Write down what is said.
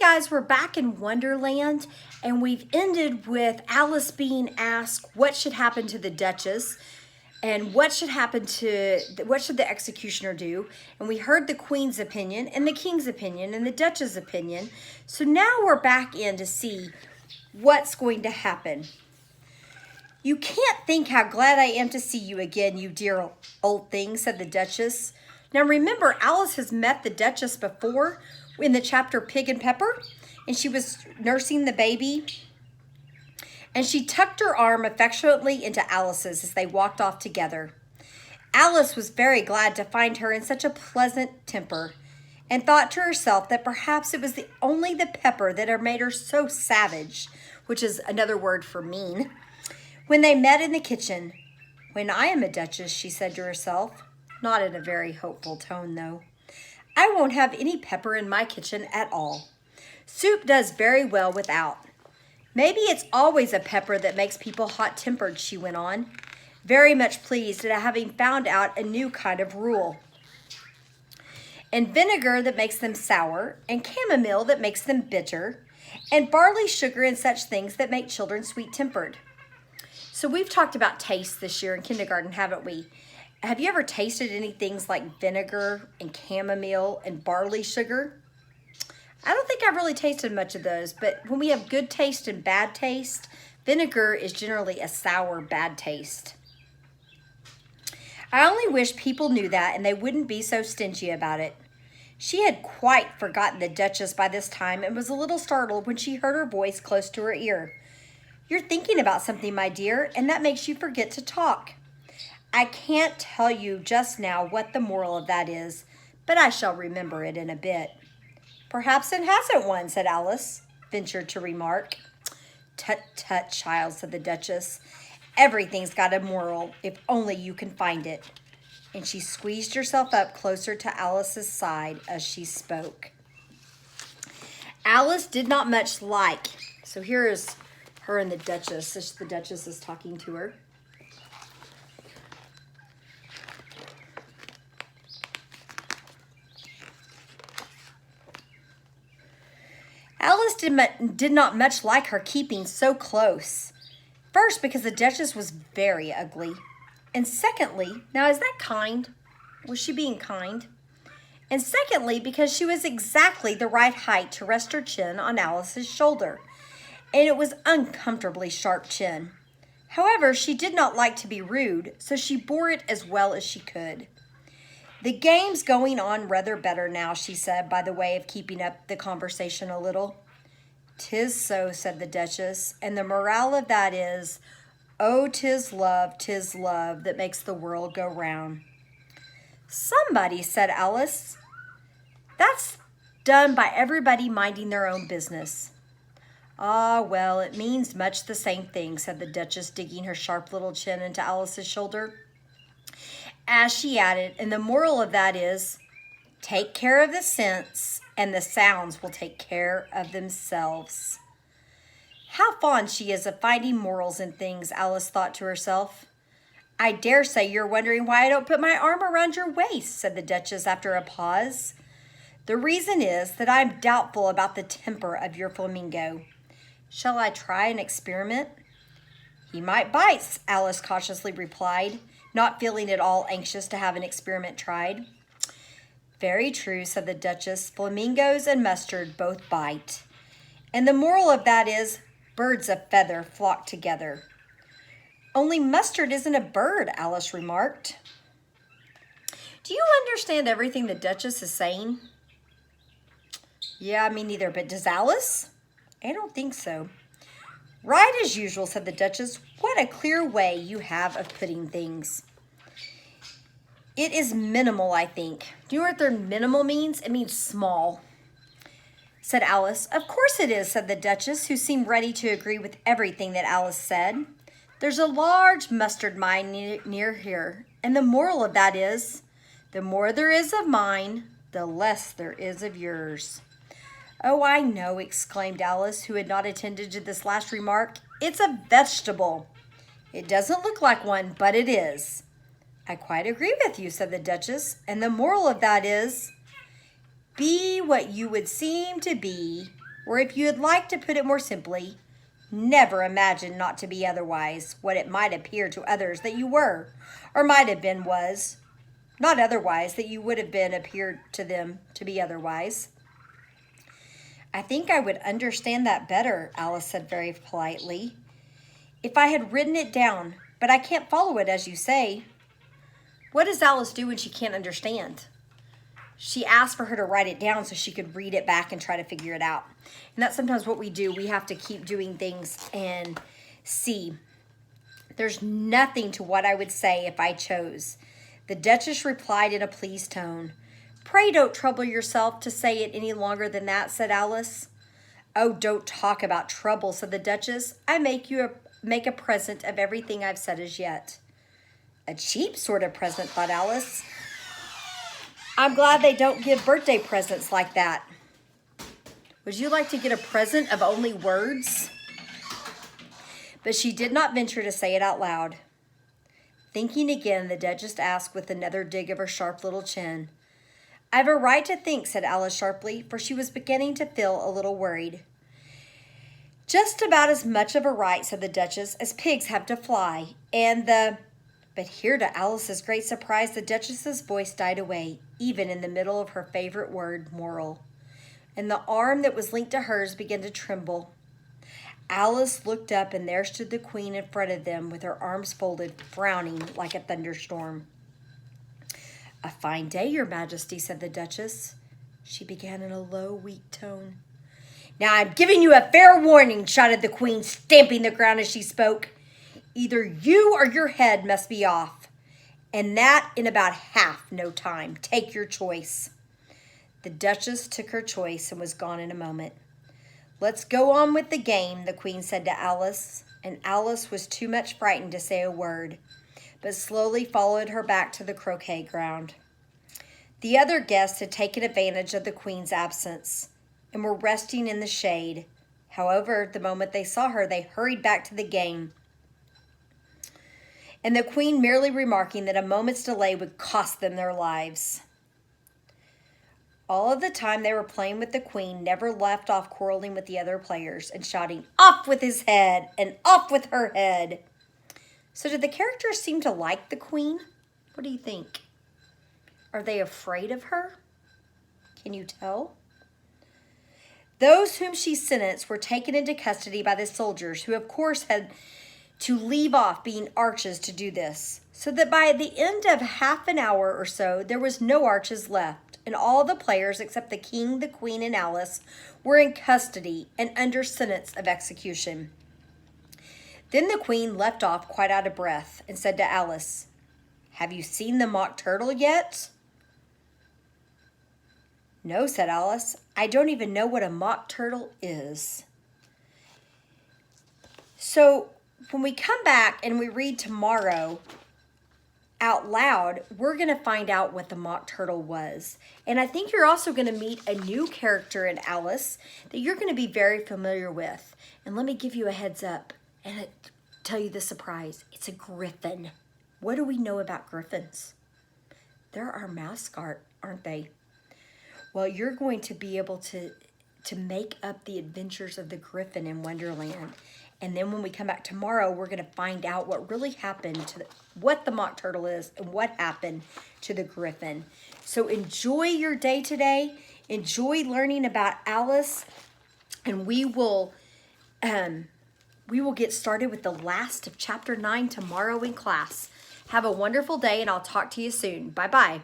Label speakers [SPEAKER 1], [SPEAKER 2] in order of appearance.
[SPEAKER 1] guys, we're back in Wonderland, and we've ended with Alice being asked what should happen to the Duchess and what should the executioner do. And we heard the Queen's opinion and the King's opinion and the Duchess' opinion. So now we're back in to see what's going to happen. "You can't think how glad I am to see you again, you dear old thing," said the Duchess. Now remember, Alice has met the Duchess before in the chapter Pig and Pepper, and she was nursing the baby. And she tucked her arm affectionately into Alice's as they walked off together. Alice was very glad to find her in such a pleasant temper, and thought to herself that perhaps it was only the pepper that had made her so savage, which is another word for mean. When they met in the kitchen, "When I am a Duchess," she said to herself, not in a very hopeful tone though, "I won't have any pepper in my kitchen at all. Soup does very well without. Maybe it's always a pepper that makes people hot-tempered," she went on, very much pleased at having found out a new kind of rule. "And vinegar that makes them sour, and chamomile that makes them bitter, and barley sugar and such things that make children sweet-tempered." So we've talked about taste this year in kindergarten, haven't we? Have you ever tasted any things like vinegar and chamomile and barley sugar? I don't think I've really tasted much of those, but when we have good taste and bad taste, vinegar is generally a sour, bad taste. "I only wish people knew that and they wouldn't be so stingy about it." She had quite forgotten the Duchess by this time and was a little startled when she heard her voice close to her ear. "You're thinking about something, my dear, and that makes you forget to talk. I can't tell you just now what the moral of that is, but I shall remember it in a bit." "Perhaps it hasn't one," said Alice, ventured to remark. "Tut, tut, child," said the Duchess. "Everything's got a moral, if only you can find it." And she squeezed herself up closer to Alice's side as she spoke. Alice did not much like, so here is her and the Duchess. The Duchess is talking to her. Alice did not much like her keeping so close. First, because the Duchess was very ugly. And secondly, now is that kind? Was she being kind? And secondly, because she was exactly the right height to rest her chin on Alice's shoulder. And it was uncomfortably sharp chin. However, she did not like to be rude, so she bore it as well as she could. "The game's going on rather better now," she said, by the way of keeping up the conversation a little. "'Tis so," said the Duchess, "and the morale of that is, oh, 'tis love that makes the world go round." "Somebody," said Alice. "That's done by everybody minding their own business." "Ah, well, it means much the same thing," said the Duchess, digging her sharp little chin into Alice's shoulder. As she added, "and the moral of that is, take care of the sense, and the sounds will take care of themselves." How fond she is of finding morals in things, Alice thought to herself. "I dare say you're wondering why I don't put my arm around your waist," said the Duchess after a pause. "The reason is that I'm doubtful about the temper of your flamingo. Shall I try an experiment?" "He might bite," Alice cautiously replied, not feeling at all anxious to have an experiment tried. "Very true," said the Duchess. "Flamingos and mustard both bite. And the moral of that is, birds of feather flock together." "Only mustard isn't a bird," Alice remarked. Do you understand everything the Duchess is saying? Yeah, me neither, but does Alice? I don't think so. "Right as usual," said the Duchess. "What a clear way you have of putting things." "It is minimal, I think." Do you know what the minimal means? It means small, said Alice. "Of course it is," said the Duchess, who seemed ready to agree with everything that Alice said. "There's a large mustard mine near here, and the moral of that is, the more there is of mine, the less there is of yours." "Oh, I know," exclaimed Alice, who had not attended to this last remark. "It's a vegetable. It doesn't look like one, but it is." "I quite agree with you," said the Duchess, "and the moral of that is, be what you would seem to be, Or if you would like to put it more simply, never imagine not to be otherwise what it might appear to others that you were, or might have been was, not otherwise that you would have been appeared to them to be otherwise. I think I would understand that better, Alice said very politely, if I had written it down, but I can't follow it as you say. What does Alice do when she can't understand? She asked for her to write it down so she could read it back and try to figure it out. And that's sometimes what we do. We have to keep doing things and see. There's nothing to what I would say if I chose. The Duchess replied in a pleased tone. Pray don't trouble yourself to say it any longer than that, said Alice. Oh, don't talk about trouble, said the Duchess. I make a present of everything I've said as yet. A cheap sort of present, thought Alice. I'm glad they don't give birthday presents like that. Would you like to get a present of only words? But she did not venture to say it out loud. Thinking again, the Duchess asked with another dig of her sharp little chin. I've a right to think, said Alice sharply, for she was beginning to feel a little worried. Just about as much of a right, said the Duchess, as pigs have to fly. But here, to Alice's great surprise, the Duchess's voice died away, even in the middle of her favorite word, moral. And the arm that was linked to hers began to tremble. Alice looked up, and there stood the Queen in front of them with her arms folded, frowning like a thunderstorm. A fine day, Your Majesty, said the Duchess. She began in a low, weak tone. Now I'm giving you a fair warning, shouted the Queen, stamping the ground as she spoke. Either you or your head must be off, and that in about half no time. Take your choice. The Duchess took her choice and was gone in a moment. Let's go on with the game, the Queen said to Alice, and Alice was too much frightened to say a word, but slowly followed her back to the croquet ground. The other guests had taken advantage of the Queen's absence and were resting in the shade. However, the moment they saw her, they hurried back to the game, and the Queen merely remarking that a moment's delay would cost them their lives. All of the time they were playing with the Queen, never left off quarreling with the other players and shouting, off with his head and off with her head. So did the characters seem to like the Queen? What do you think? Are they afraid of her? Can you tell? Those whom she sentenced were taken into custody by the soldiers, who of course had to leave off being arches to do this, so that by the end of half an hour or so, there was no arches left, and all the players except the King, the Queen, and Alice were in custody and under sentence of execution. Then the Queen left off quite out of breath and said to Alice, Have you seen the Mock Turtle yet? No, said Alice. I don't even know what a mock turtle is. So when we come back and we read tomorrow out loud, we're going to find out what the mock turtle was. And I think you're also going to meet a new character in Alice that you're going to be very familiar with. And let me give you a heads up and tell you the surprise. It's a griffin. What do we know about griffins? They're our mascot, aren't they? Well, you're going to be able to make up the adventures of the griffin in Wonderland. And then when we come back tomorrow, we're going to find out what really happened to what the mock turtle is and what happened to the griffin. So enjoy your day today. Enjoy learning about Alice. And we will get started with the last of chapter 9 tomorrow in class. Have a wonderful day, and I'll talk to you soon. Bye-bye.